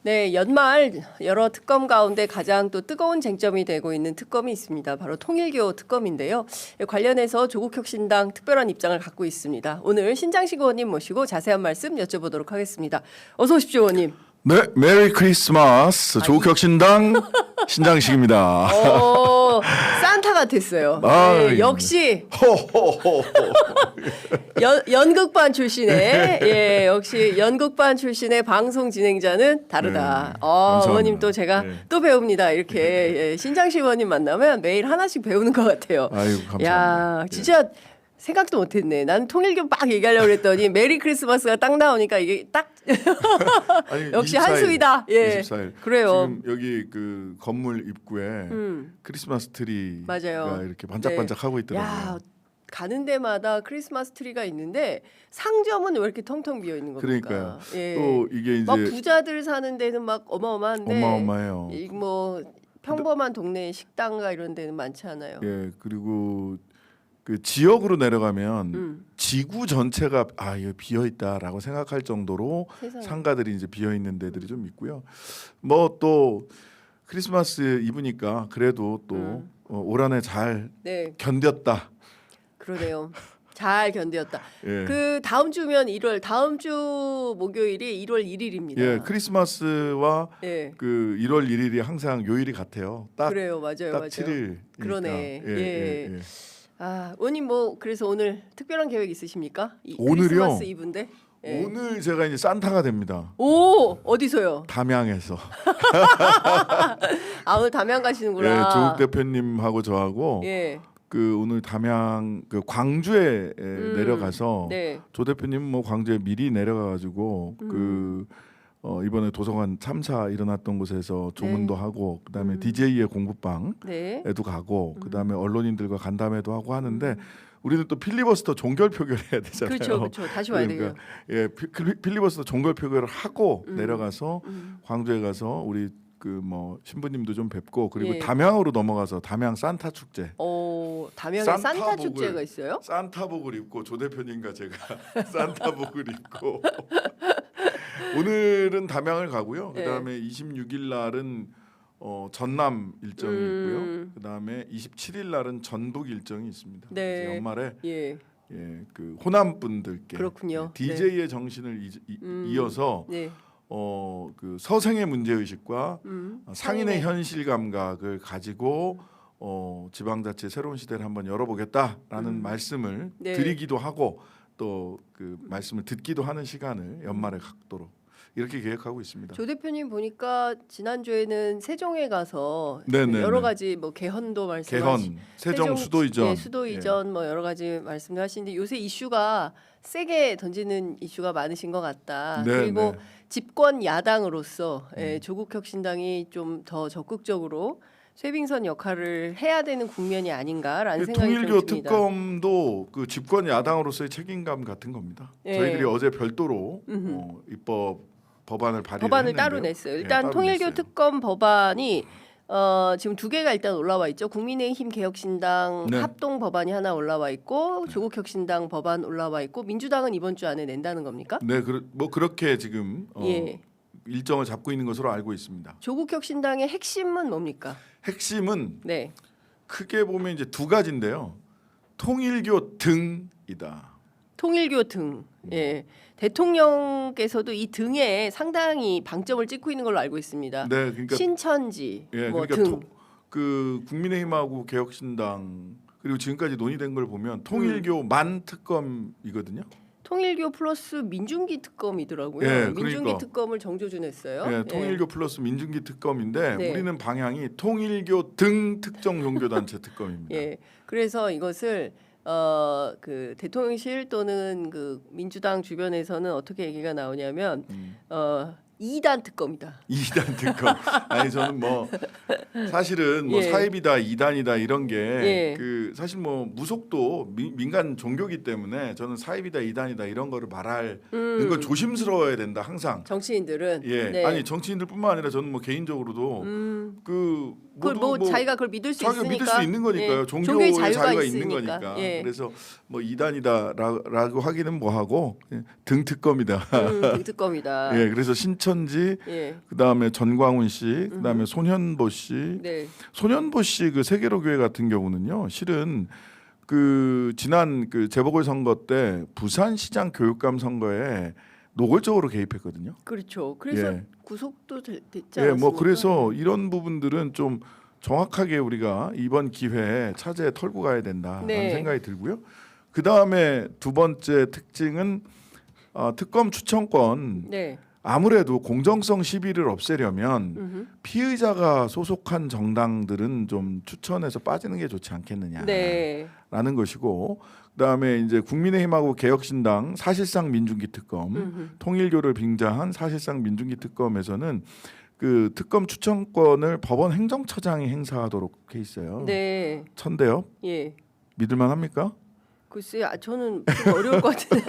네, 연말 여러 특검 가운데 가장 또 뜨거운 쟁점이 되고 있는 특검이 있습니다. 바로 통일교 특검인데요. 관련해서 조국혁신당 특별한 입장을 갖고 있습니다. 오늘 신장식 의원님 모시고 자세한 말씀 여쭤보도록 하겠습니다. 어서 오십시오, 의원님. 네, 메리 크리스마스. 조국혁신당 신장식입니다. 산타가 됐어요. 아, 네, 역시 연극반 출신의 역시 연극반 출신의 방송 진행자는 다르다. 감사합니다. 의원님 또 제가 또 배웁니다. 이렇게 신장식 의원님 만나면 매일 하나씩 배우는 것 같아요. 아이고, 감사합니다. 야, 진짜 생각도 못했네. 난 통일교 막 얘기하려고 그랬더니 메리 크리스마스가 딱 나오니까 이게 딱 아니, 역시 24일, 한수이다. 예, 24일. 그래요. 지금 여기 그 건물 입구에 크리스마스 트리가 맞아요. 이렇게 반짝반짝하고 있더라고요. 야, 가는 데마다 크리스마스 트리가 있는데 상점은 왜 이렇게 텅텅 비어 있는 겁니까? 그러니까요. 예. 또 이게 이제 막 부자들 사는 데는 막 어마어마한데 어마어마해요. 뭐 평범한 동네 식당가 이런 데는 많지 않아요. 예, 그리고 그 지역으로 내려가면 지구 전체가 이거 비어 있다라고 생각할 정도로 세상에. 상가들이 이제 비어 있는 데들이 좀 있고요. 뭐 또 크리스마스 이브니까 그래도 또 올 한해 잘 네, 견뎠다. 그러네요. 잘 견뎠다. 예. 그 다음 주면 1월 다음 주 목요일이 1월 1일입니다. 예, 크리스마스와 예. 그 1월 1일이 항상 요일이 같아요. 딱 그래요, 맞아요, 딱 맞아요. 7일. 그러네. 예, 예, 예. 의원님 뭐 그래서 오늘 특별한 계획 있으시십니까? 오늘요? 크리스마스 이브인데. 예. 오늘 제가 이제 산타가 됩니다. 오, 어디서요? 담양에서. 오늘 담양 예, 가시는구나. 조국 대표님하고 저하고 예. 그 오늘 담양 그 광주에 내려가서 네. 조 대표님 뭐 광주에 미리 내려가 가지고 그 이번에 도서관 참사 일어났던 곳에서 조문도 하고 그다음에 DJ의 공부방에도 네. 가고 그다음에 언론인들과 간담회도 하고 하는데 우리는 또 필리버스터 종결 표결해야 되잖아요. 그렇죠. 다시 와야 돼요. 예, 필리버스터 종결 표결을 하고 내려가서 광주에 가서 우리 그 뭐 신부님도 좀 뵙고 그리고 예. 담양으로 넘어가서 담양 산타 축제. 담양에 산타복을- 산타 축제가 있어요? 산타복을 입고 조 대표님과 제가 산타복을 입고 오늘은 담양을 가고요. 네. 그다음에 26일 날은 전남 일정이 있고요. 그다음에 27일 날은 전북 일정이 있습니다. 네. 그래서 연말에 예. 그 호남 분들께 그렇군요. DJ의 정신을 이어서 네. 그 서생의 문제 의식과 상인의 상인의. 현실 감각을 가지고 지방자치 새로운 시대를 한번 열어보겠다라는 말씀을 네. 드리기도 하고 또 그 말씀을 듣기도 하는 시간을 연말에 갖도록 이렇게 계획하고 있습니다. 조 대표님 보니까 지난주에는 세종에 가서 네네네. 여러 가지 뭐 개헌도 말씀하시 개헌, 세종 수도 이전, 예, 수도 이전 뭐 여러 가지 말씀도 하시는데 요새 이슈가 세게 던지는 이슈가 많으신 것 같다. 네, 그리고 네. 집권 야당으로서 조국혁신당이 좀 더 적극적으로 쇄빙선 역할을 해야 되는 국면이 아닌가라는 생각이 좀 통일교 듭니다. 특검도 그 집권 야당으로서의 책임감 같은 겁니다. 예. 저희들이 어제 별도로 입법 법안을 발의를 법안을 했는데요. 따로 냈어요. 예, 일단 따로 통일교 냈어요. 특검 법안이 지금 두 개가 일단 올라와 있죠. 국민의힘 개혁신당 네. 합동 법안이 하나 올라와 있고 조국혁신당 법안 올라와 있고 민주당은 이번 주 안에 낸다는 겁니까? 네, 뭐 그렇게 지금 예. 일정을 잡고 있는 것으로 알고 있습니다. 조국혁신당의 핵심은 뭡니까? 핵심은 네. 크게 보면 이제 두 가지인데요. 통일교 등이다. 통일교 등. 예. 대통령께서도 이 등에 상당히 방점을 찍고 있는 걸로 알고 있습니다. 네, 그러니까 신천지 뭐 그러니까 등. 그 국민의힘하고 개혁신당 그리고 지금까지 논의된 걸 보면 통일교만 특검이거든요. 통일교 플러스 민중기 특검이더라고요. 예, 민중기 그러니까. 특검을 정조준 했어요. 네, 통일교 플러스 민중기 특검인데 네. 우리는 방향이 통일교 등 특정 종교단체 특검입니다. 예. 그래서 이것을 그 대통령실 또는 그 민주당 주변에서는 어떻게 얘기가 나오냐면 2단 특검이다. 2단 특검. 아니 저는 뭐 사실은 뭐 예. 사입이다 2단이다 이런 게 예. 그 사실 뭐 무속도 민간 종교기 때문에 저는 사입이다 2단이다 이런 거를 말하는 걸 조심스러워야 된다 항상. 정치인들은 예. 네. 아니 정치인들뿐만 아니라 저는 뭐 개인적으로도 그 그걸 모두 뭐 자기가 그걸 믿을 수 자기가 있으니까 믿을 수 있는 거니까요. 예. 종교의 자유가 있는 있으니까. 거니까. 예. 그래서 뭐 2단이다라고 하기는 뭐하고 등 특검이다. 등 특검이다. 예. 그래서 신천지, 예. 그다음에 전광훈 씨, 그다음에 손현보 씨. 네. 손현보 씨 그 세계로 교회 같은 경우는요. 실은 그 지난 그 재보궐 선거 때 부산시장 교육감 선거에 노골적으로 개입했거든요. 그렇죠. 그래서 예. 구속도 됐지 예, 않았습니까? 뭐 그래서 이런 부분들은 좀 정확하게 우리가 이번 기회에 차제에 털고 가야 된다라는 네. 생각이 들고요. 그 다음에 두 번째 특징은 특검 추천권. 네. 아무래도 공정성 시비를 없애려면 피의자가 소속한 정당들은 좀 추천해서 빠지는 게 좋지 않겠느냐라는 네. 것이고, 그다음에 이제 국민의힘하고 개혁신당 사실상 민중기 특검, 통일교를 빙자한 사실상 민중기 특검에서는 그 특검 추천권을 법원 행정처장이 행사하도록 돼 있어요. 네. 천대요. 예. 믿을만 합니까? 글쎄, 저는 좀 어려울 것 같은데.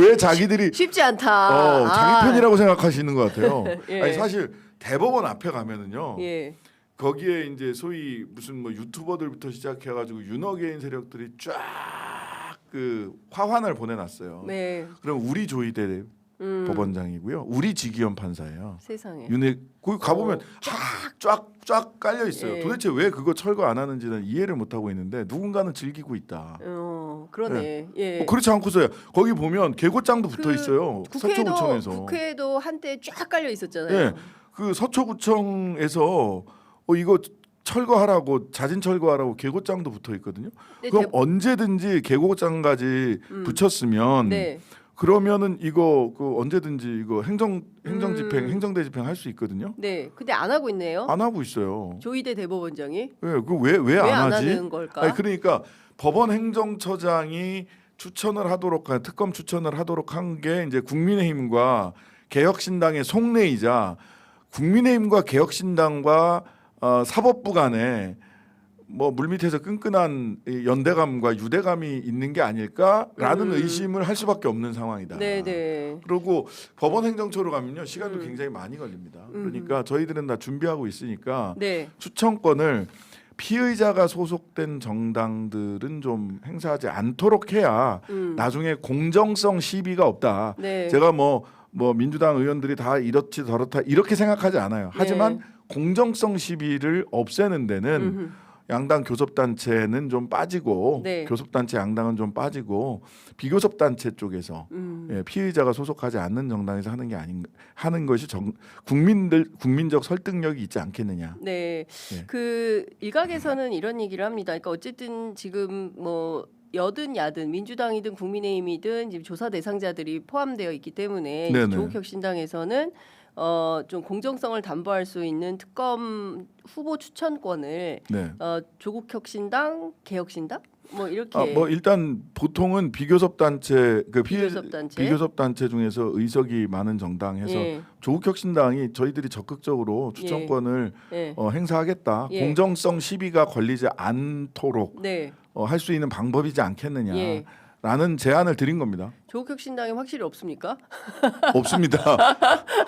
왜 자기들이 쉽지 않다. 자기 편이라고 생각하시는 것 같아요. 예. 아니 사실 대법원 앞에 가면은요. 예. 거기에 이제 소위 무슨 뭐 유튜버들부터 시작해가지고 윤어게인 세력들이 쫙 그 화환을 보내놨어요. 네. 그럼 우리 조희대 법원장이고요. 우리 지기현 판사예요. 세상에. 거기 가보면 쫙 깔려 있어요. 예. 도대체 왜 그거 철거 안 하는지는 이해를 못 하고 있는데 누군가는 즐기고 있다. 그러네. 예. 그렇지 않고서요. 거기 보면 개고장도 붙어 있어요. 서초구청에서. 국회에도 한때 쫙 깔려 있었잖아요. 예. 그 서초구청에서 이거 철거하라고 자진 철거하라고 개고장도 붙어 있거든요. 그럼 언제든지 개고장까지 붙였으면 네. 그러면은 이거 그 언제든지 이거 행정집행 행정대 집행 할 수 있거든요. 네. 근데 안 하고 있네요. 안 하고 있어요. 조희대 대법원장이 예, 그 왜 왜 안 안 하지? 하는 걸까? 아니, 그러니까 법원 행정처장이 특검 추천을 하도록 한 게 이제 국민의힘과 개혁신당의 속내이자 국민의힘과 개혁신당과 사법부 간에 뭐 물밑에서 끈끈한 이 연대감과 유대감이 있는 게 아닐까라는 의심을 할 수밖에 없는 상황이다. 네네. 그리고 법원 행정처로 가면요 시간도 굉장히 많이 걸립니다. 그러니까 저희들은 다 준비하고 있으니까 네. 추천권을 피의자가 소속된 정당들은 좀 행사하지 않도록 해야 나중에 공정성 시비가 없다. 네. 제가 뭐 민주당 의원들이 다 이렇지 저렇다 이렇게 생각하지 않아요. 하지만 네. 공정성 시비를 없애는 데는 양당 교섭단체는 좀 빠지고 네. 교섭단체 양당은 좀 빠지고 비교섭단체 쪽에서 피의자가 소속하지 않는 정당에서 하는 게 하는 것이 국민적 설득력이 있지 않겠느냐. 네. 예. 그 일각에서는 이런 얘기를 합니다. 그러니까 어쨌든 지금 뭐 여든 야든 민주당이든 국민의힘이든 지금 조사 대상자들이 포함되어 있기 때문에 네네. 조국혁신당에서는 좀 공정성을 담보할 수 있는 특검 후보 추천권을 네. 조국혁신당, 개혁신당 뭐 이렇게 뭐 일단 보통은 비교섭단체 비교섭단체? 비교섭단체 중에서 의석이 많은 정당에서 예. 조국혁신당이 저희들이 적극적으로 추천권을 예. 행사하겠다. 예. 공정성 시비가 걸리지 않도록 네. 할 수 있는 방법이지 않겠느냐. 예. 라는 제안을 드린 겁니다. 조국혁신당이 확실히 없습니까? 없습니다.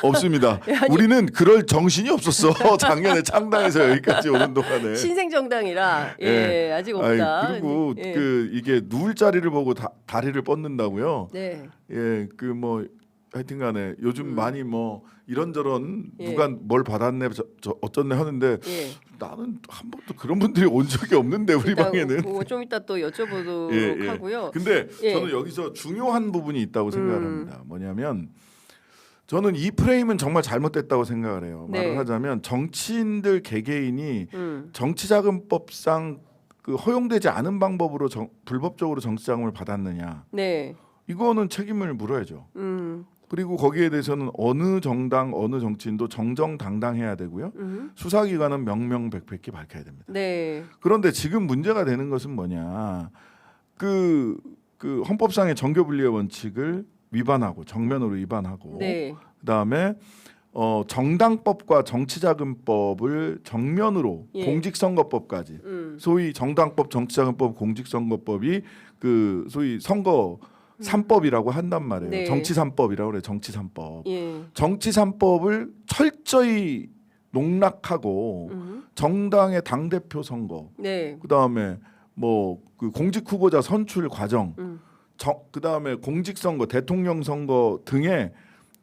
없습니다. 우리는 그럴 정신이 없었어. 작년에 창당해서 여기까지 오는 동안에. 신생정당이라 예. 아직 없다. 그리고 예. 이게 누울 자리를 보고 다리를 뻗는다고요. 네. 예, 하여튼간에 요즘 많이 뭐 이런저런 예. 누가 뭘 받았네 어쩌네 하는데 예. 나는 한 번도 그런 분들이 온 적이 없는데 우리 일단 방에는. 그거 좀 이따 또 여쭤보도록 예, 예. 하고요. 근데 예. 저는 여기서 중요한 부분이 있다고 생각을 합니다. 뭐냐면 저는 이 프레임은 정말 잘못됐다고 생각을 해요. 네. 말을 하자면 정치인들 개개인이 음. 정치자금법상 그 허용되지 않은 방법으로 불법적으로 정치자금을 받았느냐. 네. 이거는 책임을 물어야죠. 그리고 거기에 대해서는 어느 정당 어느 정치인도 정정당당해야 되고요. 수사기관은 명명백백히 밝혀야 됩니다. 네. 그런데 지금 문제가 되는 것은 뭐냐? 그 헌법상의 정교분리의 원칙을 위반하고 정면으로 위반하고 네. 그다음에 정당법과 정치자금법을 정면으로 예. 공직선거법까지 소위 정당법, 정치자금법, 공직선거법이 그 소위 선거 3법이라고 한단 말이에요. 네. 정치 3법이라고 그래요. 정치 3법. 예. 정치 3법을 철저히 농락하고 정당의 당 대표 선거, 네. 그다음에 뭐 그 공직 후보자 선출 과정, 그다음에 공직 선거, 대통령 선거 등의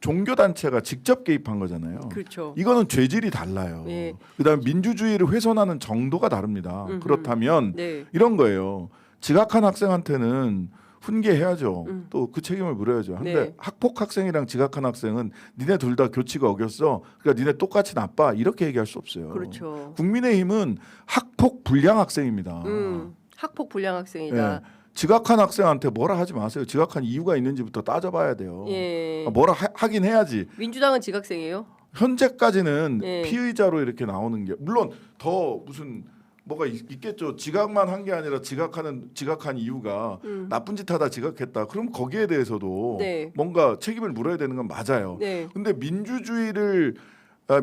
종교 단체가 직접 개입한 거잖아요. 그렇죠. 이거는 죄질이 달라요. 예. 그다음에 민주주의를 훼손하는 정도가 다릅니다. 그렇다면 네. 이런 거예요. 지각한 학생한테는 훈계해야죠. 또 그 책임을 물어야죠. 근데 네. 학폭 학생이랑 지각한 학생은 니네 둘 다 교치가 어겼어. 그러니까 니네 똑같이 나빠. 이렇게 얘기할 수 없어요. 그렇죠. 국민의힘은 학폭 불량 학생입니다. 학폭 불량 학생이다. 예. 지각한 학생한테 뭐라 하지 마세요. 지각한 이유가 있는지부터 따져봐야 돼요. 예. 뭐라 하긴 해야지. 민주당은 지각생이에요? 현재까지는 예. 피의자로 이렇게 나오는 게 물론 더 무슨 뭐가 있겠죠. 지각만 한 게 아니라 지각한 이유가 나쁜 짓 하다 지각했다. 그럼 거기에 대해서도 네. 뭔가 책임을 물어야 되는 건 맞아요. 네. 근데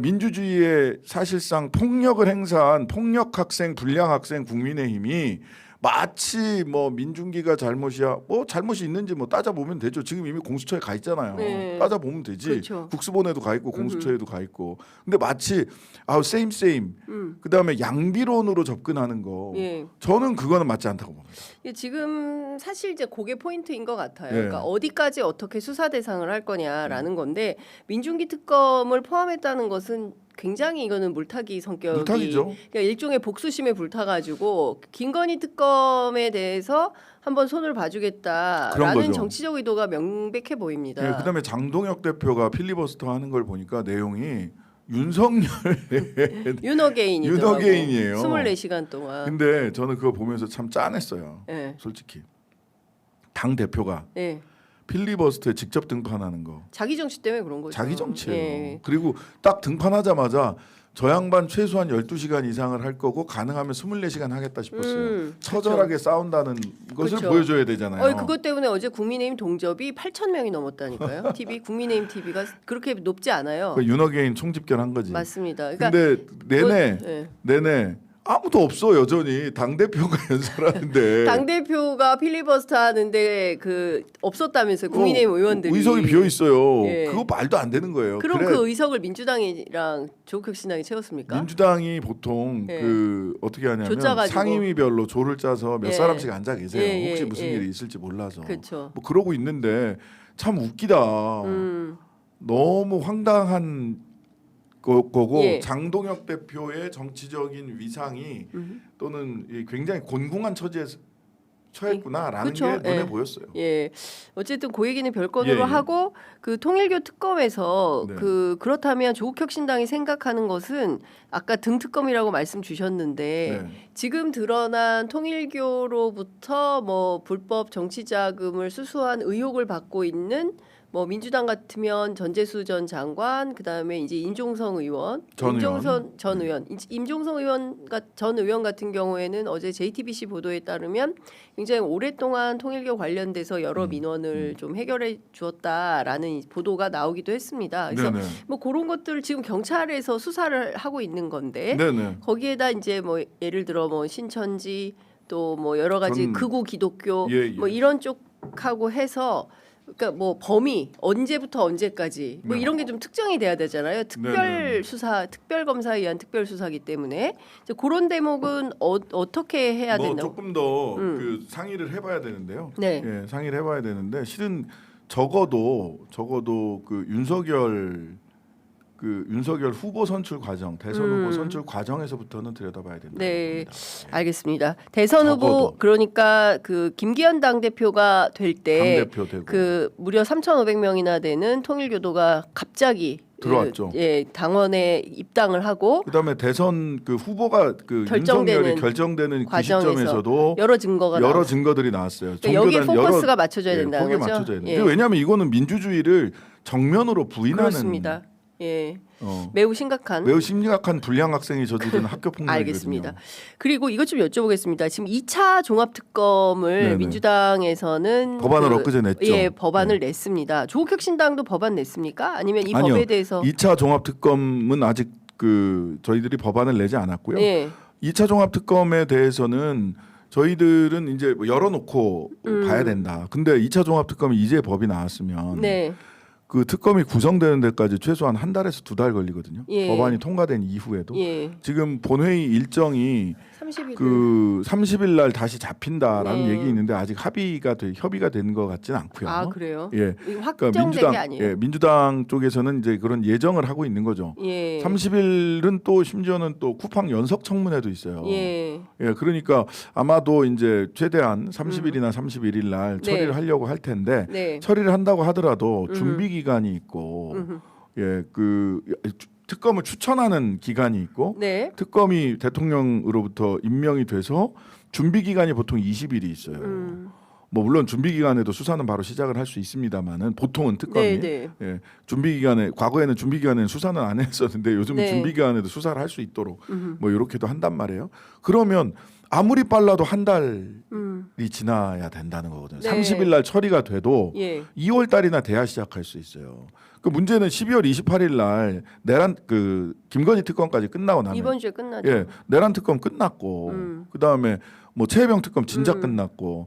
민주주의에 사실상 폭력을 행사한 폭력 학생, 불량 학생 국민의힘이 마치 뭐 민중기가 잘못이야. 뭐 잘못이 있는지 뭐 따져보면 되죠. 지금 이미 공수처에 가 있잖아요. 네. 따져보면 되지. 그렇죠. 국수본에도 가 있고 공수처에도 가 있고. 근데 마치 same. 그다음에 양비론으로 접근하는 거. 예. 저는 그거는 맞지 않다고 봅니다. 예, 지금 사실 이제 그게 포인트인 것 같아요. 예. 그러니까 어디까지 어떻게 수사 대상을 할 거냐라는 건데 민중기 특검을 포함했다는 것은 굉장히 이거는 물타기 성격이 물타기죠. 그러니까 일종의 복수심에 불타가지고 김건희 특검에 대해서 한번 손을 그런 봐주겠다라는 거죠. 정치적 의도가 명백해 보입니다. 예, 그다음에 장동혁 대표가 필리버스터 하는 걸 보니까 내용이 윤석열 윤어게인이더라고. 윤어게인이에요. 24시간 동안. 근데 저는 그거 보면서 참 짠했어요. 예. 솔직히 당 대표가 예. 필리버스터에 직접 등판하는 거 자기 정치 때문에 그런 거죠. 자기 정치예요. 예. 그리고 딱 등판하자마자 저 양반 최소한 12시간 이상을 할 거고 가능하면 24시간 하겠다 싶었어요. 처절하게 싸운다는 것을 그렇죠. 보여줘야 되잖아요. 그것 때문에 어제 국민의힘 동접이 8,000명이 넘었다니까요. TV 국민의힘 TV가 그렇게 높지 않아요. 그 윤어게인 총집결한 거지. 맞습니다. 그러니까 근데 내내 예. 내내 아무도 없어. 여전히 당 대표가 연설하는데 당 대표가 필리버스터 하는데 그 없었다면서요. 국민의힘 의원들이 의석이 비어 있어요. 예. 그거 말도 안 되는 거예요. 그럼 그래, 그 의석을 민주당이랑 조국혁신당이 채웠습니까? 민주당이 보통 예. 그 어떻게 하냐면 조 짜가지고. 상임위별로 조를 짜서 몇 예. 사람씩 앉아 계세요. 예, 혹시 예, 무슨 예. 일이 있을지 몰라서. 그렇죠. 뭐 그러고 있는데 참 웃기다. 너무 황당한 거고 예. 장동혁 대표의 정치적인 위상이 또는 굉장히 곤궁한 처지에 처했구나라는 그쵸? 게 눈에 예. 보였어요. 예. 어쨌든 그 얘기는 별건으로 예, 예. 하고 그 통일교 특검에서 네. 그렇다면 조국혁신당이 생각하는 것은 아까 등특검이라고 말씀 주셨는데 네. 지금 드러난 통일교로부터 뭐 불법 정치자금을 수수한 의혹을 받고 있는 뭐 민주당 같으면 전재수 전 장관 그다음에 이제 임종성 의원, 전 임종선 전 의원, 임종성 전 의원 같은 경우에는 어제 JTBC 보도에 따르면 굉장히 오랫동안 통일교 관련돼서 여러 민원을 좀 해결해 주었다라는 보도가 나오기도 했습니다. 그래서 네네. 뭐 그런 것들을 지금 경찰에서 수사를 하고 있는 건데 네네. 거기에다 이제 뭐 예를 들어 뭐 신천지 또 뭐 여러 가지 전- 극우 기독교 예, 예. 뭐 이런 쪽하고 해서 그러니까 뭐 범위 언제부터 언제까지 뭐 네. 이런 게 좀 특정이 돼야 되잖아요. 특별 네네네. 수사, 특별 검사에 의한 특별 수사기 때문에 이제 그런 대목은 어떻게 해야 뭐 된다고? 조금 더 그 상의를 해봐야 되는데요. 네. 예, 상의를 해봐야 되는데 실은 적어도 그 윤석열 후보 선출 과정, 대선 후보 선출 과정에서부터는 들여다봐야 된다고 네, 봅니다. 알겠습니다. 대선 후보 적어도. 그러니까 그 김기현 당 대표가 될 때 당대표 되고 그 무려 3,500명이나 되는 통일교도가 갑자기 들어왔죠. 당원에 입당을 하고 그다음에 대선 그 후보가 그 결정되는 윤석열이 결정되는 그 과정에서 시점에서도 여러 증거가 여러 나왔어요. 증거들이 나왔어요. 그러니까 여기에 종교단 포커스가 맞춰져야 된다는 거기에 거죠. 맞춰져야 돼요. 예. 왜냐하면 이거는 민주주의를 정면으로 부인하는 그렇습니다. 예, 어, 매우 심각한. 매우 심각한 불량 학생이 저지른 학교 폭력이거든요. 알겠습니다. 그리고 이것 좀 여쭤보겠습니다. 지금 2차 종합특검을 네네. 민주당에서는 법안을 엊그제 냈죠. 예, 법안을 냈습니다. 조국혁신당도 법안 냈습니까? 아니면 이 아니요. 법에 대해서 2차 종합특검은 아직 그 저희들이 법안을 내지 않았고요. 예, 2차 종합특검에 대해서는 저희들은 이제 뭐 열어놓고 봐야 된다. 근데 2차 종합특검이 이제 법이 나왔으면 네, 그 특검이 구성되는 데까지 최소한 한 달에서 두 달 걸리거든요. 예. 법안이 통과된 이후에도 예, 지금 본회의 일정이 30일 그 30일 날 다시 잡힌다라는 네. 얘기 있는데 아직 협의가 된 것 같지는 않고요. 아 그래요? 예. 이거 그러니까 확정된 게 아니에요? 예, 민주당 쪽에서는 이제 그런 예정을 하고 있는 거죠. 예. 30일은 또 심지어는 또 쿠팡 연석 청문회도 있어요. 예. 예, 그러니까 아마도 이제 최대한 30일이나 31일 날 네. 처리를 하려고 할 텐데 네. 처리를 한다고 하더라도 준비 기간이 있고 예, 그 특검을 추천하는 기간이 있고 네. 특검이 대통령으로부터 임명이 돼서 준비 기간이 보통 20일이 있어요. 뭐 물론 준비 기간에도 수사는 바로 시작을 할 수 있습니다만은 보통은 특검이 네, 네. 예, 준비 기간에 과거에는 준비 기간에는 수사는 안 했었는데 요즘은 네. 준비 기간에도 수사를 할 수 있도록 뭐 이렇게도 한단 말이에요. 그러면 아무리 빨라도 한 달이 지나야 된다는 거거든요. 네. 30일 날 처리가 돼도 예. 2월 달이나 돼야 시작할 수 있어요. 그 문제는 12월 28일 날 내란 그 김건희 특검까지 끝나고 나면 이번 주에 끝나죠. 예, 내란 특검 끝났고 그다음에 뭐 최혜병 특검 진작 끝났고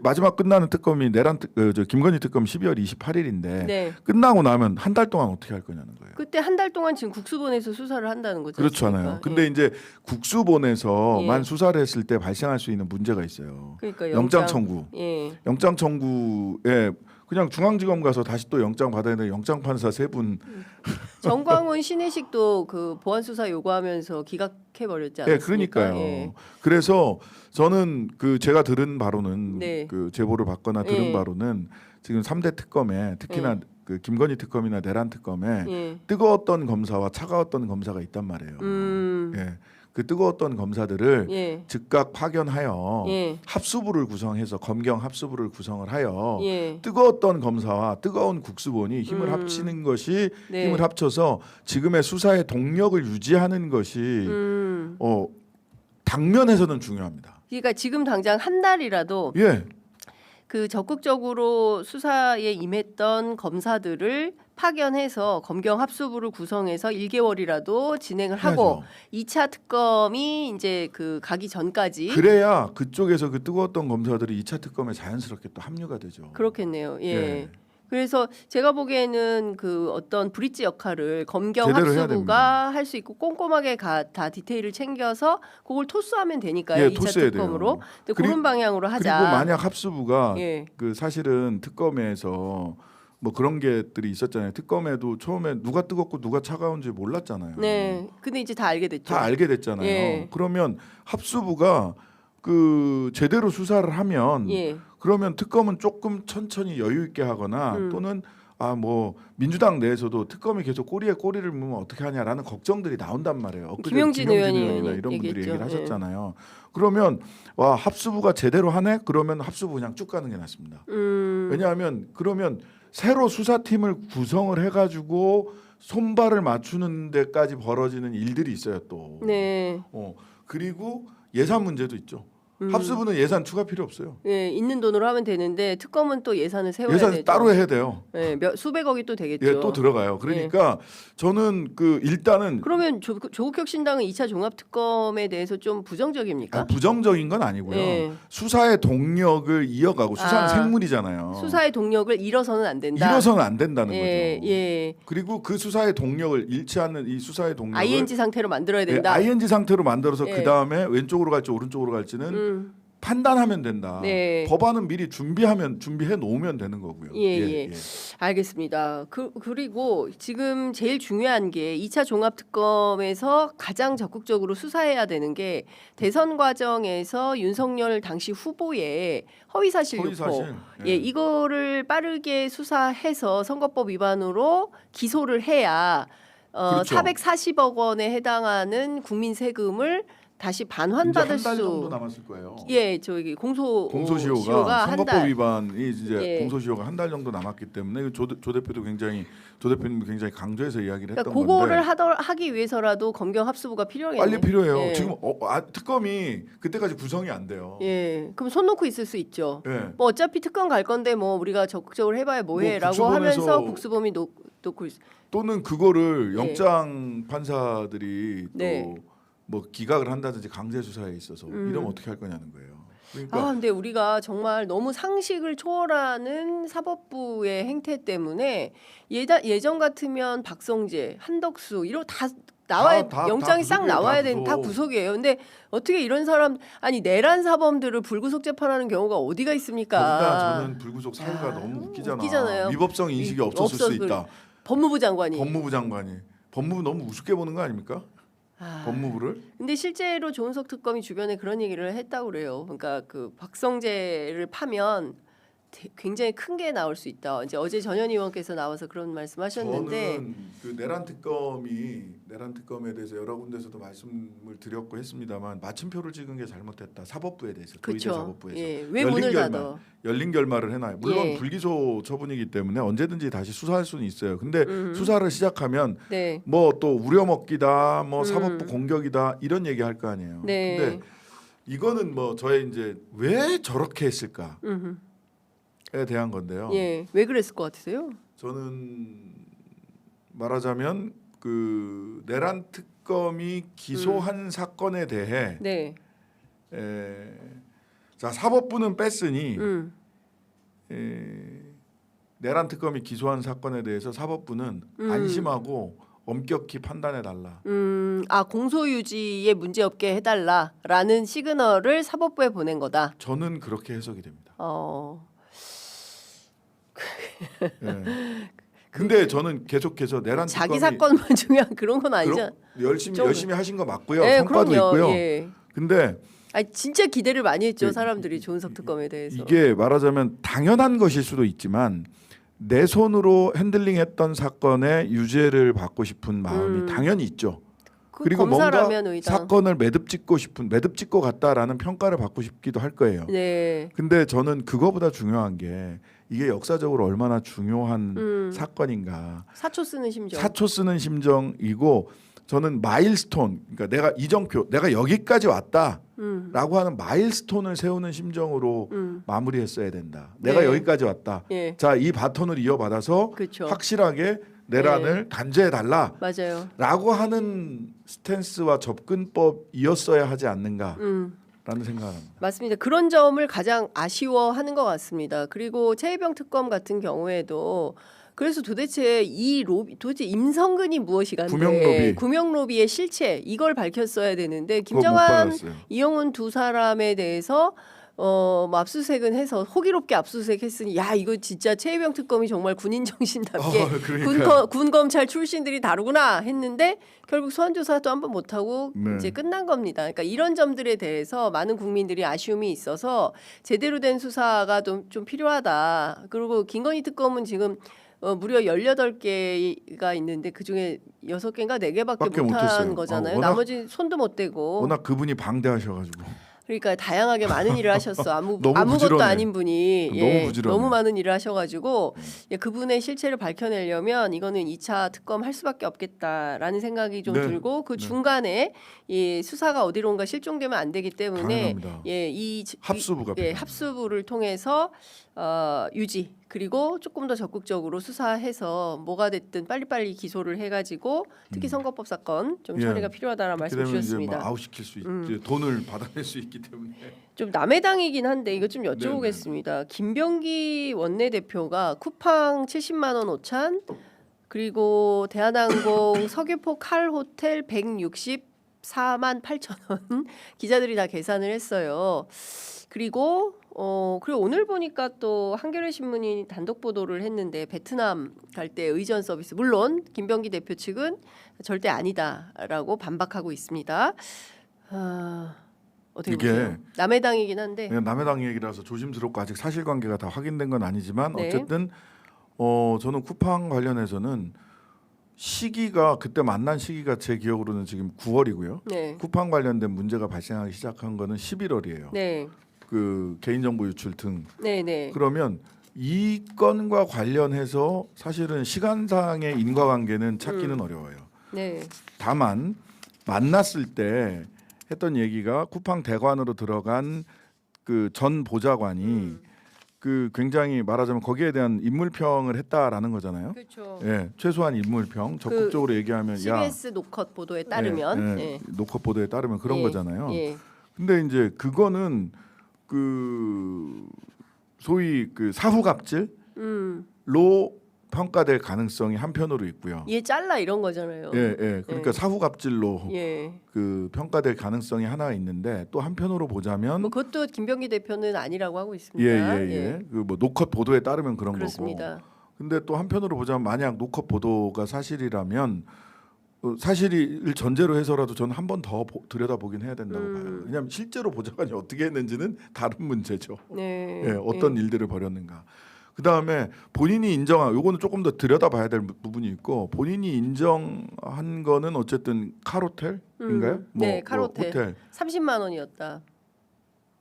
마지막 끝나는 특검이 저 김건희 특검 12월 28일인데 네. 끝나고 나면 한 달 동안 어떻게 할 거냐는 거예요. 그때 한 달 동안 지금 국수본에서 수사를 한다는 거죠. 그렇잖아요. 근데 이제 국수본에서만 수사를 했을 때 발생할 수 있는 문제가 있어요. 그러니까 영장 청구. 예. 영장 청구에 그냥 중앙지검 가서 다시 또 영장 받아야 되는 영장 판사 3분. 정광훈 신혜식도 그 보안 수사 요구하면서 기각해 버렸지 않았습니까? 예, 그러니까요. 예. 그래서 저는 그 제가 들은 바로는 네. 그 제보를 받거나 들은 예. 바로는 지금 3대 특검에 특히나 그 김건희 특검이나 내란 특검에 예. 뜨거웠던 검사와 차가웠던 검사가 있단 말이에요. 예. 그 뜨거웠던 검사들을 예. 즉각 파견하여 예. 합수부를 구성해서 검경 합수부를 구성을 하여 예. 뜨거웠던 검사와 뜨거운 국수본이 힘을 합치는 것이 네. 힘을 합쳐서 지금의 수사의 동력을 유지하는 것이 당면에서는 중요합니다. 그러니까 지금 당장 한 달이라도 예, 그 적극적으로 수사에 임했던 검사들을 파견해서 검경 합수부를 구성해서 1개월이라도 진행을 하고 해야죠. 2차 특검이 이제 그 가기 전까지 그래야 그쪽에서 그 뜨거웠던 검사들이 2차 특검에 자연스럽게 또 합류가 되죠. 그렇겠네요. 예. 예. 그래서 제가 보기에는 그 어떤 브릿지 역할을 검경 제대로 해야 합수부가 할 수 있고 꼼꼼하게 다 디테일을 챙겨서 그걸 토스하면 되니까요. 예, 2차 토스해야 특검으로. 돼요. 근데 그리고- 그런 방향으로 하자. 그리고 만약 합수부가 예. 그 사실은 특검에서 뭐 그런 게들이 있었잖아요. 특검에도 처음에 누가 뜨겁고 누가 차가운지 몰랐잖아요. 네. 근데 이제 다 알게 됐죠. 다 알게 됐잖아요. 예. 그러면 합수부가 그 제대로 수사를 하면 예. 그러면 특검은 조금 천천히 여유 있게 하거나 또는 뭐 민주당 내에서도 특검이 계속 꼬리에 꼬리를 물면 어떻게 하냐라는 걱정들이 나온단 말이에요. 엊그제 김용진 의원이 의원이나 이런 분들이 얘기했죠. 얘기를 하셨잖아요. 그러면 와 합수부가 제대로 하네? 그러면 합수부 그냥 쭉 가는 게 낫습니다. 왜냐하면 그러면 새로 수사팀을 구성을 해가지고 손발을 맞추는 데까지 벌어지는 일들이 있어요 또. 네. 그리고 예산 문제도 있죠. 합수부는 예산 추가 필요 없어요. 예, 있는 돈으로 하면 되는데 특검은 또 예산을 세워야 예산 되죠. 따로 해야 돼요. 예, 수백억이 또 되겠죠. 예, 또 들어가요. 그러니까 저는 그 일단은 그러면 조국혁신당은 2차 종합특검에 대해서 좀 부정적입니까? 부정적인 건 아니고요. 예. 수사의 동력을 이어가고 수사는 생물이잖아요. 수사의 동력을 잃어서는 안 된다. 잃어서는 안 된다는 예, 거죠. 예. 그리고 그 수사의 동력을 잃지 않는 이 수사의 동력을 ING 상태로 만들어야 된다. ING 상태로 만들어서 예. 그 다음에 왼쪽으로 갈지 오른쪽으로 갈지는 판단하면 된다. 네. 법안은 미리 준비해 놓으면 되는 거고요. 예. 알겠습니다. 그리고 지금 제일 중요한 게 2차 종합특검에서 가장 적극적으로 수사해야 되는 게 대선 과정에서 윤석열 당시 후보의 허위사실 유포. 예. 이거를 빠르게 수사해서 선거법 위반으로 기소를 해야 그렇죠. 440억 원에 해당하는 국민 세금을 다시 반환받을 이제 한 달 수. 정도 남았을 거예요. 예, 저기 공소시효가 한 선거법 달. 위반이 이제 예. 공소시효가 한 달 정도 남았기 때문에 조 대표도 조 대표님 굉장히 강조해서 이야기를 그러니까 했던 그거를 건데 하기 위해서라도 검경 합수부가 필요하겠네요. 빨리 필요해요. 예. 지금 특검이 그때까지 구성이 안 돼요. 예, 그럼 손 놓고 있을 수 있죠. 예. 뭐 어차피 특검 갈 건데 뭐 우리가 적극적으로 해봐야 뭐해라고 국수본에서 하면서 국수범이 놓고 또는 그거를 예. 영장 판사들이 네. 또 뭐 기각을 한다든지 강제 수사에 있어서 이러면 어떻게 할 거냐는 거예요. 그러니까 근데 우리가 정말 너무 상식을 초월하는 사법부의 행태 때문에 예전 같으면 박성재, 한덕수 이런 다 영장이 싹 구속이에요, 나와야 다 되는 구속. 다 구속이에요. 근데 어떻게 이런 사람 아니 내란 사범들을 불구속 재판하는 경우가 어디가 있습니까? 거기다 저는 불구속 사유가 야, 너무 웃기잖아. 웃기잖아요. 위법성 인식이 없었을 수 있다. 법무부 장관이. 법무부 장관이. 법무부 너무 우습게 보는 거 아닙니까? 법무부를? 근데 실제로 조은석 특검이 주변에 그런 얘기를 했다고 그래요. 그러니까 그 박성재를 파면 굉장히 큰 게 나올 수 있다. 이제 어제 전현 의원께서 나와서 그런 말씀하셨는데 저는 그 내란 특검에 대해서 여러 군데서도 말씀을 드렸고 했습니다만 마침표를 찍은 게 잘못했다. 사법부에 대해서 도의대 그렇죠. 사법부에서 예, 왜 문을 닫아? 열린 결말을 해놔요. 물론 예. 불기소 처분이기 때문에 언제든지 다시 수사할 수는 있어요. 근데 수사를 시작하면 네. 뭐 또 우려먹기다, 뭐 사법부 공격이다 이런 얘기 할 거 아니에요. 네. 근데 이거는 뭐 저의 이제 왜 저렇게 했을까에 대한 건데요. 예, 왜 그랬을 것 같으세요? 저는 말하자면 그 내란 특검이 기소한 사건에 대해 네. 자 사법부는 뺐으니 음. 내란 특검이 기소한 사건에 대해서 사법부는 안심하고 엄격히 판단해 달라. 공소유지에 문제 없게 해달라라는 시그널을 사법부에 보낸 거다. 저는 그렇게 해석이 됩니다. 예. 근데 저는 계속해서 내란 자기 특검이 사건만 중요한 그런 건 아니죠. 열심히 하신 거 맞고요. 네, 성과도 그럼요. 있고요. 예. 근데 아니 진짜 기대를 많이 했죠 그, 사람들이 조은석 특검에 대해서. 이게 말하자면 당연한 것일 수도 있지만 내 손으로 핸들링했던 사건의 유죄를 받고 싶은 마음이 당연히 있죠. 그리고 뭔가 검사라면 의당. 사건을 매듭 짓고 갔다라는 평가를 받고 싶기도 할 거예요. 네. 근데 저는 그거보다 중요한 게 이게 역사적으로 얼마나 중요한 사건인가. 사초 쓰는 심정. 사초 쓰는 심정이고 저는 마일스톤, 그러니까 내가 이정표, 내가 여기까지 왔다라고 하는 마일스톤을 세우는 심정으로 마무리했어야 된다. 내가 네. 여기까지 왔다. 예. 자, 이 바톤을 이어받아서 그렇죠. 확실하게 내란을 단죄해 달라. 맞아요. 라고 하는 스탠스와 접근법이었어야 하지 않는가라는 생각합니다. 맞습니다. 그런 점을 가장 아쉬워하는 것 같습니다. 그리고 최혜병 특검 같은 경우에도 그래서 도대체 도대체 임성근이 무엇이간데 구명로비의 실체 이걸 밝혔어야 되는데 김정한, 이영훈 두 사람에 대해서 뭐 압수수색은 해서 호기롭게 압수수색했으니 야 이거 진짜 최혜병 특검이 정말 군인 정신답게 군 검찰 출신들이 다르구나 했는데 결국 소환조사도 한번 못하고 이제 끝난 겁니다. 그러니까 이런 점들에 대해서 많은 국민들이 아쉬움이 있어서 제대로 된 수사가 좀 필요하다. 그리고 김건희 특검은 지금 무려 18개가 있는데 그중에 6개인가 4개밖에 못한 거잖아요. 나머지 손도 못 대고. 워낙 그분이 방대하셔가지고. 그러니까 다양하게 많은 일을 하셨어. 아무것도 부지런해. 아닌 분이 너무 많은 일을 하셔가지고 그분의 실체를 밝혀내려면 이거는 2차 특검 할 수밖에 없겠다라는 생각이 좀 들고 그 중간에 이 수사가 어디론가 실종되면 안 되기 때문에 이 합수부를 통해서 유지 그리고 조금 더 적극적으로 수사해서 뭐가 됐든 빨리빨리 기소를 해가지고 특히 선거법 사건 좀 처리가 필요하다는 말씀 주셨습니다. 이제 아웃시킬 수 있지 돈을 받아낼 수 있기 때문에 좀 남의 당이긴 한데 이거 좀 여쭤보겠습니다. 김병기 원내대표가 쿠팡 70만 원 오찬 그리고 대한항공 석유포 칼 호텔 164만 8천 원 기자들이 다 계산을 했어요. 그리고 오늘 보니까 또 한겨레 신문이 단독 보도를 했는데 베트남 갈 때 의전 서비스 물론 김병기 대표 측은 절대 아니다라고 반박하고 있습니다. 어떻게 보세요? 남의 당이긴 한데 남의 당 얘기라서 조심스럽고 아직 사실관계가 다 확인된 건 아니지만 어쨌든 저는 쿠팡 관련해서는 시기가 그때 만난 시기가 제 기억으로는 지금 9월이고요. 쿠팡 관련된 문제가 발생하기 시작한 거는 11월이에요. 그 개인정보 유출 등. 그러면 이 건과 관련해서 사실은 시간상의 인과관계는 찾기는 어려워요. 다만 만났을 때 했던 얘기가 쿠팡 대관으로 들어간 그 전 보좌관이 그 굉장히 말하자면 거기에 대한 인물평을 했다라는 거잖아요. 그렇죠. 최소한 인물평 적극적으로 얘기하면 CBS 노컷 보도에 따르면 노컷 보도에 따르면 그런 거잖아요. 근데 이제 그거는 그 소위 그 사후갑질로 평가될 가능성이 한편으로 있고요. 얘 잘라 이런 거잖아요. 예, 예. 그러니까 사후 갑질로 예. 그 평가될 가능성이 하나 있는데 또 한편으로 보자면 뭐 그것도 김병기 대표는 아니라고 하고 있습니다. 예. 그 뭐 노컷 보도에 따르면 그런 그렇습니다. 거고. 근데 또 한편으로 보자면 만약 노컷 보도가 사실이라면 사실을 전제로 해서라도 저는 한 번 더 들여다보긴 해야 된다고 봐요. 왜냐하면 실제로 보좌관이 어떻게 했는지는 다른 문제죠. 네. 예, 어떤 일들을 벌였는가. 그 다음에 본인이 인정한 요거는 조금 더 들여다봐야 될 부분이 있고 본인이 인정한 거는 어쨌든 카로텔인가요? 네, 카로텔. 호텔 30만 원이었다.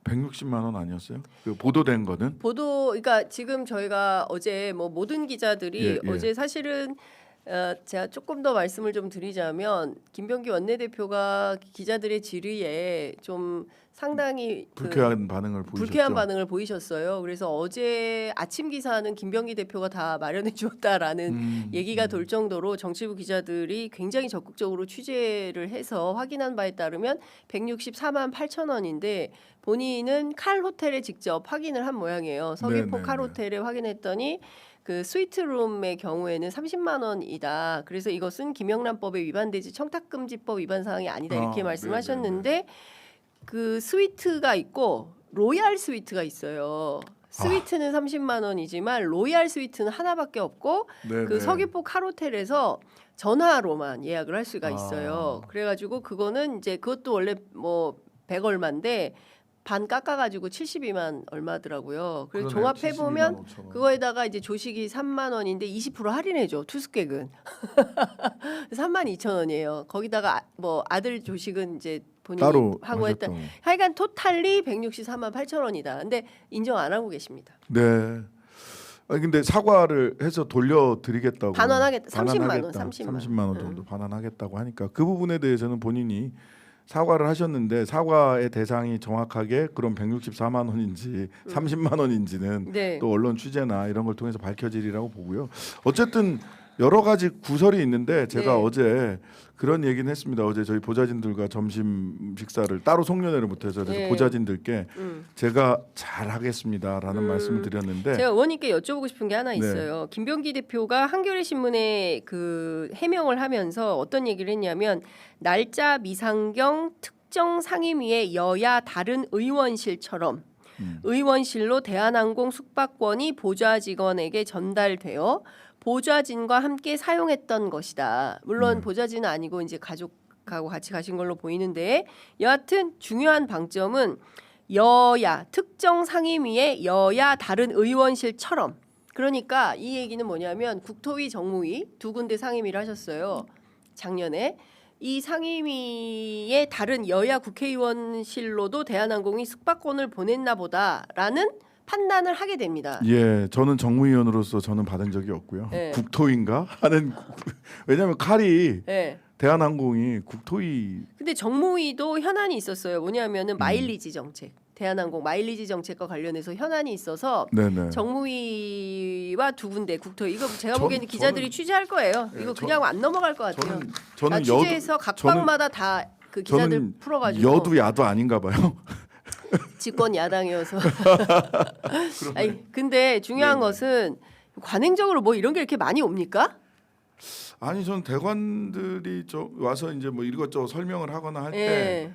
160만 원 아니었어요? 그 보도된 거는? 보도 그러니까 지금 저희가 어제 뭐 모든 기자들이 예, 예. 어제 사실은 제가 조금 더 말씀을 좀 드리자면 김병기 원내대표가 기자들의 질의에 좀 상당히 불쾌한 반응을 보이셨죠. 불쾌한 반응을 보이셨어요. 그래서 어제 아침 기사는 김병기 대표가 다 마련해 주었다라는 얘기가 돌 정도로 정치부 기자들이 굉장히 적극적으로 취재를 해서 확인한 바에 따르면 164만 8천 원인데 본인은 칼 호텔에 직접 확인을 한 모양이에요. 서귀포 네네네. 칼 호텔에 확인했더니 그 스위트룸의 경우에는 30만 원이다. 그래서 이것은 김영란법에 위반되지 청탁금지법 위반 사항이 아니다 이렇게 말씀하셨는데 그 스위트가 있고 로얄 스위트가 있어요. 스위트는 30만 원이지만 로얄 스위트는 하나밖에 없고 네네. 그 서귀포 칼호텔에서 전화로만 예약을 할 수가 있어요. 그래가지고 그거는 이제 그것도 원래 뭐 100 얼마인데 반 깎아가지고 72만 얼마더라고요. 그래서 그러네, 종합해 보면 72만 5천 원. 그거에다가 이제 조식이 3만 원인데 20% 할인해줘 투숙객은 3만 2천 원이에요. 거기다가 뭐 아들 조식은 이제 본인이 따로 하고 했다. 하셨던. 하여간 토탈리 164만 8천 원이다. 근데 인정 안 하고 계십니다. 네. 아니 근데 사과를 해서 돌려드리겠다고 반환하겠다. 30만 원, 반환하겠다. 30만 30만 원 정도 반환하겠다고 하니까 그 부분에 대해서는 본인이 사과를 하셨는데 사과의 대상이 정확하게 그럼 164만 원인지 30만 원인지는 네. 또 언론 취재나 이런 걸 통해서 밝혀지리라고 보고요. 어쨌든 여러 가지 구설이 있는데 제가 네. 어제 그런 얘기는 했습니다. 어제 저희 보좌진들과 점심 식사를 따로 송년회를 못해서 그래서 네. 보좌진들께 제가 잘하겠습니다라는 말씀을 드렸는데 제가 의원님께 여쭤보고 싶은 게 하나 네. 있어요. 김병기 대표가 한겨레 신문에 그 해명을 하면서 어떤 얘기를 했냐면 날짜 미상경 특정 상임위의 여야 다른 의원실처럼 의원실로 대한항공 숙박권이 보좌 직원에게 전달되어 보좌진과 함께 사용했던 것이다. 물론 보좌진은 아니고 이제 가족하고 같이 가신 걸로 보이는데 여하튼 중요한 방점은 여야 특정 상임위의 여야 다른 의원실처럼 그러니까 이 얘기는 뭐냐면 국토위 정무위 두 군데 상임위를 하셨어요. 작년에 이 상임위의 다른 여야 국회의원실로도 대한항공이 숙박권을 보냈나 보다라는 판단을 하게 됩니다. 예, 저는 정무위원으로서 저는 받은 적이 없고요. 네. 국토인가 하는 왜냐하면 칼이 네. 대한항공이 국토위 근데 정무위도 현안이 있었어요. 뭐냐면은 마일리지 정책. 대한항공 마일리지 정책과 관련해서 현안이 있어서 네네. 정무위와 두 군데 국토위 이거 제가 전- 보기에는 기자들이 취재할 거예요. 예, 이거 그냥 안 넘어갈 것 같아요. 저는 취재해서 각 방마다 다 그 기자들 저는 풀어가지고 여도 야도 아닌가 봐요. 집권 야당이어서. 아니 근데 중요한 네네. 것은 관행적으로 뭐 이런 게 이렇게 많이 옵니까? 아니 저는 대관들이 와서 이제 뭐 이것저것 설명을 하거나 할 때 예.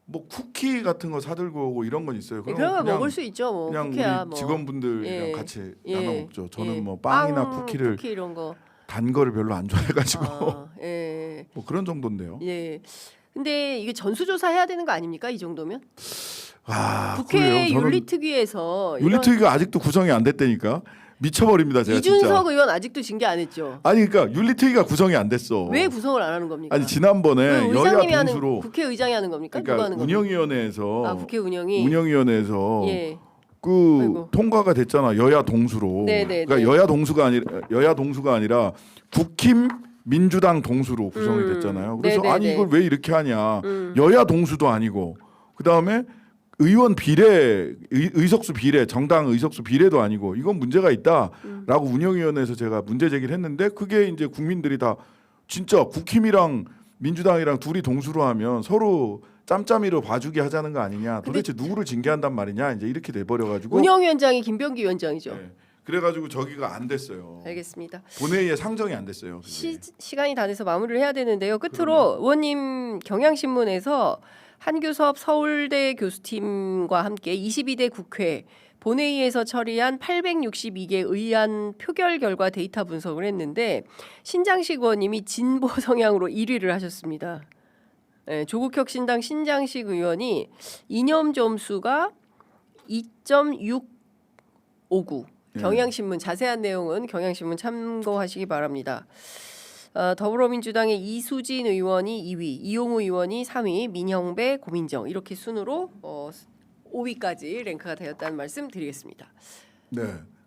뭐 쿠키 같은 거 사들고 오고 이런 건 있어요. 그런 거 그냥 먹을 수 있죠. 뭐 그냥 쿠키야 우리 뭐. 직원분들이랑 예. 같이 예. 나눠 먹죠. 저는 예. 뭐 빵이나 빵, 쿠키를 쿠키 이런 거. 단 거를 별로 안 좋아해가지고 예. 뭐 그런 정도인데요. 예. 근데 이게 전수조사 해야 되는 거 아닙니까? 이 정도면? 아, 국회 그래요? 저는 윤리특위에서 이런- 윤리특위가 아직도 구성이 안 됐다니까 미쳐버립니다 제가 이준석 진짜. 의원 아직도 징계 안 했죠. 아니 그러니까 윤리특위가 구성이 안 됐어. 왜 구성을 안 하는 겁니까? 아니 지난번에 그 여야 의장님이 하는 동수로 국회의장이 하는 겁니까? 누가 그러니까 하는 겁니까? 운영위원회에서 아 국회 운영이 운영위원회에서 예. 그 아이고. 통과가 됐잖아 여야 동수로. 네네네. 그러니까 여야 동수가 아니라 국힘 민주당 동수로 구성이 됐잖아요. 그래서 네네네. 아니 이걸 왜 이렇게 하냐. 여야 동수도 아니고 그 다음에 의원 비례 의석수 비례 정당 의석수 비례도 아니고 이건 문제가 있다라고 운영위원회에서 제가 문제 제기를 했는데 그게 이제 국민들이 다 진짜 국힘이랑 민주당이랑 둘이 동수로 하면 서로 짬짬이로 봐주기 하자는 거 아니냐. 도대체 누구를 징계한단 말이냐. 이제 이렇게 돼버려가지고. 운영위원장이 김병기 위원장이죠. 네. 그래가지고 저기가 안 됐어요. 알겠습니다. 본회의에 상정이 안 됐어요. 그게. 시간이 다 돼서 마무리를 해야 되는데요. 끝으로 의원님 경향신문에서 한규섭 서울대 교수팀과 함께 22대 국회 본회의에서 처리한 862개 의안 표결 결과 데이터 분석을 했는데 신장식 의원님이 진보 성향으로 1위를 하셨습니다. 네, 조국혁신당 신장식 의원이 이념 점수가 2.659. 경향신문 자세한 내용은 경향신문 참고하시기 바랍니다. 더불어민주당의 이수진 의원이 2위, 이용우 의원이 3위, 민형배, 고민정 이렇게 순으로 5위까지 랭크가 되었다는 말씀 드리겠습니다. 네.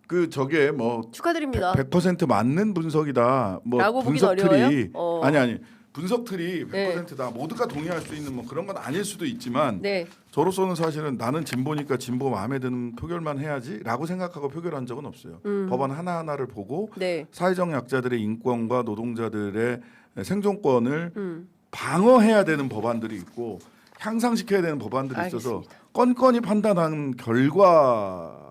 그 저게 뭐 축하드립니다. 100% 맞는 분석이다. 뭐 라고 보긴 분석 틀이 어려워요? 아니 분석 틀이 네. 100%다. 모두가 동의할 수 있는 뭐 그런 건 아닐 수도 있지만 네, 저로서는 사실은 나는 진보니까 진보 마음에 드는 표결만 해야지라고 생각하고 표결한 적은 없어요. 법안 하나하나를 보고 네, 사회적 약자들의 인권과 노동자들의 생존권을 방어해야 되는 법안들이 있고 향상시켜야 되는 법안들이 있어서 알겠습니다. 건건히 판단한 결과이고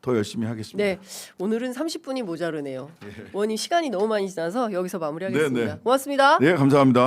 더 열심히 하겠습니다. 네. 오늘은 30분이 모자르네요. 의원님 시간이 너무 많이 지나서 여기서 마무리하겠습니다. 네, 네. 고맙습니다. 네, 감사합니다.